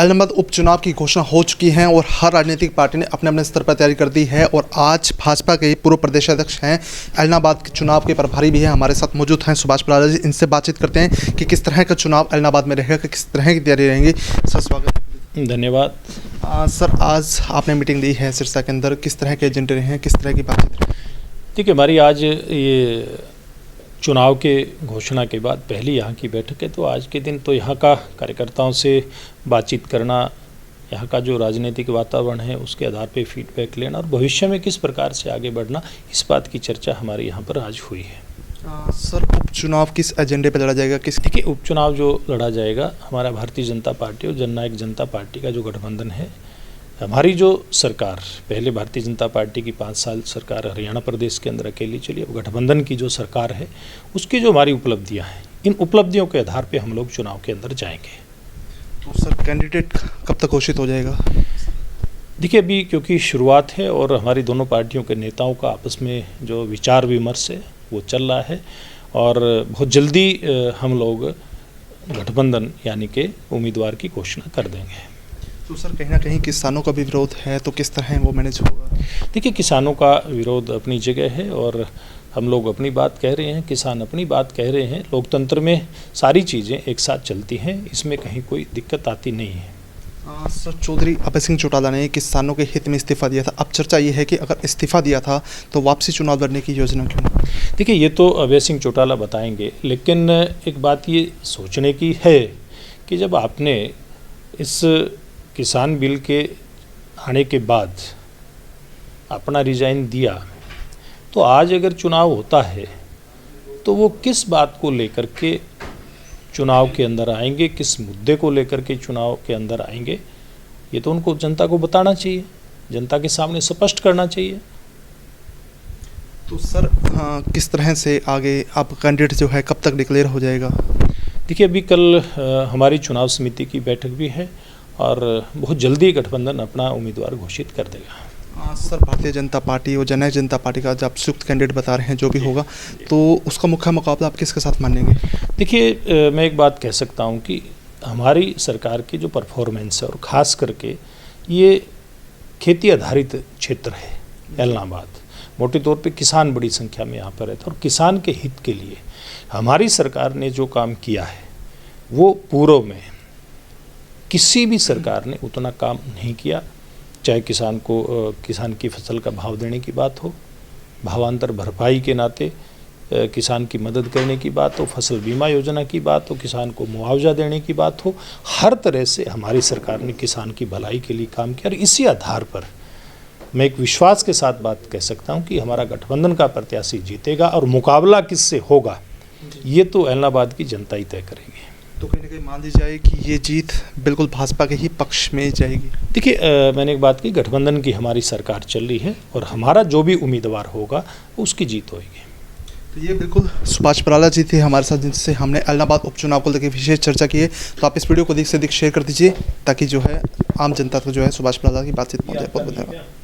ऐलनाबाद उपचुनाव की घोषणा हो चुकी है और हर राजनीतिक पार्टी ने अपने अपने स्तर पर तैयारी कर दी है। और आज भाजपा के पूर्व प्रदेशाध्यक्ष हैं, ऐलनाबाद के चुनाव के प्रभारी भी हैं, हमारे साथ मौजूद हैं सुभाष पराला जी। इनसे बातचीत करते हैं कि किस तरह का चुनाव ऐलनाबाद में रहेगा, किस तरह की तैयारी रहेंगी। सर स्वागत। धन्यवाद। सर आज आपने मीटिंग दी है सिरसा के अंदर, किस तरह के एजेंडे रहे हैं, किस तरह की बातचीत रही? देखिए, हमारी आज ये चुनाव के घोषणा के बाद पहली यहाँ की बैठक है, तो आज के दिन तो यहाँ का कार्यकर्ताओं से बातचीत करना, यहाँ का जो राजनीतिक वातावरण है उसके आधार पे फीडबैक लेना और भविष्य में किस प्रकार से आगे बढ़ना, इस बात की चर्चा हमारे यहाँ पर आज हुई है। सर उपचुनाव किस एजेंडे पर लड़ा जाएगा? देखिए, उपचुनाव जो लड़ा जाएगा, हमारा भारतीय जनता पार्टी और जननायक जनता पार्टी का जो गठबंधन है, हमारी जो सरकार, पहले भारतीय जनता पार्टी की 5 साल सरकार हरियाणा प्रदेश के अंदर अकेली चली, अब गठबंधन की जो सरकार है उसकी जो हमारी उपलब्धियां हैं, इन उपलब्धियों के आधार पे हम लोग चुनाव के अंदर जाएंगे। तो सर कैंडिडेट कब तक घोषित हो जाएगा? देखिए, अभी क्योंकि शुरुआत है और हमारी दोनों पार्टियों के नेताओं का आपस में जो विचार विमर्श है वो चल रहा है और बहुत जल्दी हम लोग गठबंधन यानी कि उम्मीदवार की घोषणा कर देंगे। तो सर कहीं ना कहीं किसानों का भी विरोध है, तो किस तरह वो मैनेज होगा? देखिए, किसानों का विरोध अपनी जगह है और हम लोग अपनी बात कह रहे हैं, किसान अपनी बात कह रहे हैं। लोकतंत्र में सारी चीज़ें एक साथ चलती हैं, इसमें कहीं कोई दिक्कत आती नहीं है। सर चौधरी अभय सिंह चौटाला ने किसानों के हित में इस्तीफा दिया था, अब चर्चा ये है कि अगर इस्तीफा दिया था तो वापसी चुनाव लड़ने की योजना क्यों? देखिए, ये तो अभय सिंह चौटाला बताएंगे, लेकिन एक बात ये सोचने की है कि जब आपने इस किसान बिल के आने के बाद अपना रिजाइन दिया, तो आज अगर चुनाव होता है तो वो किस बात को लेकर के चुनाव के अंदर आएंगे, किस मुद्दे को लेकर के चुनाव के अंदर आएंगे, ये तो उनको जनता को बताना चाहिए, जनता के सामने स्पष्ट करना चाहिए। तो सर किस तरह से आगे आप कैंडिडेट जो है कब तक डिक्लेयर हो जाएगा? देखिए, अभी कल हमारी चुनाव समिति की बैठक भी है और बहुत जल्दी गठबंधन अपना उम्मीदवार घोषित कर देगा। सर भारतीय जनता पार्टी और जननायक जनता पार्टी का जब संयुक्त कैंडिडेट बता रहे हैं जो भी होगा, तो उसका मुख्य मुकाबला आप किसके साथ मानेंगे? देखिए, मैं एक बात कह सकता हूं कि हमारी सरकार की जो परफॉर्मेंस है और ख़ास करके ये खेती आधारित क्षेत्र है ऐलनाबाद, मोटे तौर पे किसान बड़ी संख्या में यहाँ पर रहते हैं और किसान के हित के लिए हमारी सरकार ने जो काम किया है वो पूर्व में किसी भी सरकार ने उतना काम नहीं किया। चाहे किसान की फसल का भाव देने की बात हो, भावांतर भरपाई के नाते किसान की मदद करने की बात हो, फसल बीमा योजना की बात हो, किसान को मुआवजा देने की बात हो, हर तरह से हमारी सरकार ने किसान की भलाई के लिए काम किया। और इसी आधार पर मैं एक विश्वास के साथ बात कह सकता हूं कि हमारा गठबंधन का प्रत्याशी जीतेगा और मुकाबला किससे होगा ये तो ऐलनाबाद की जनता ही तय करेगी। तो कहीं ना कहीं मान ली जाए कि ये जीत बिल्कुल भाजपा के ही पक्ष में जाएगी? देखिए, मैंने एक बात की, गठबंधन की हमारी सरकार चल रही है और हमारा जो भी उम्मीदवार होगा उसकी जीत होगी। तो ये बिल्कुल सुभाष पराला जी थे हमारे साथ, जिनसे हमने ऐलनाबाद उपचुनाव को लेकर विशेष चर्चा की है। तो आप इस वीडियो को अधिक से अधिक शेयर कर दीजिए ताकि जो है आम जनता को जो है सुभाष पराला की बातचीत पहुँच जाए। बहुत धन्यवाद।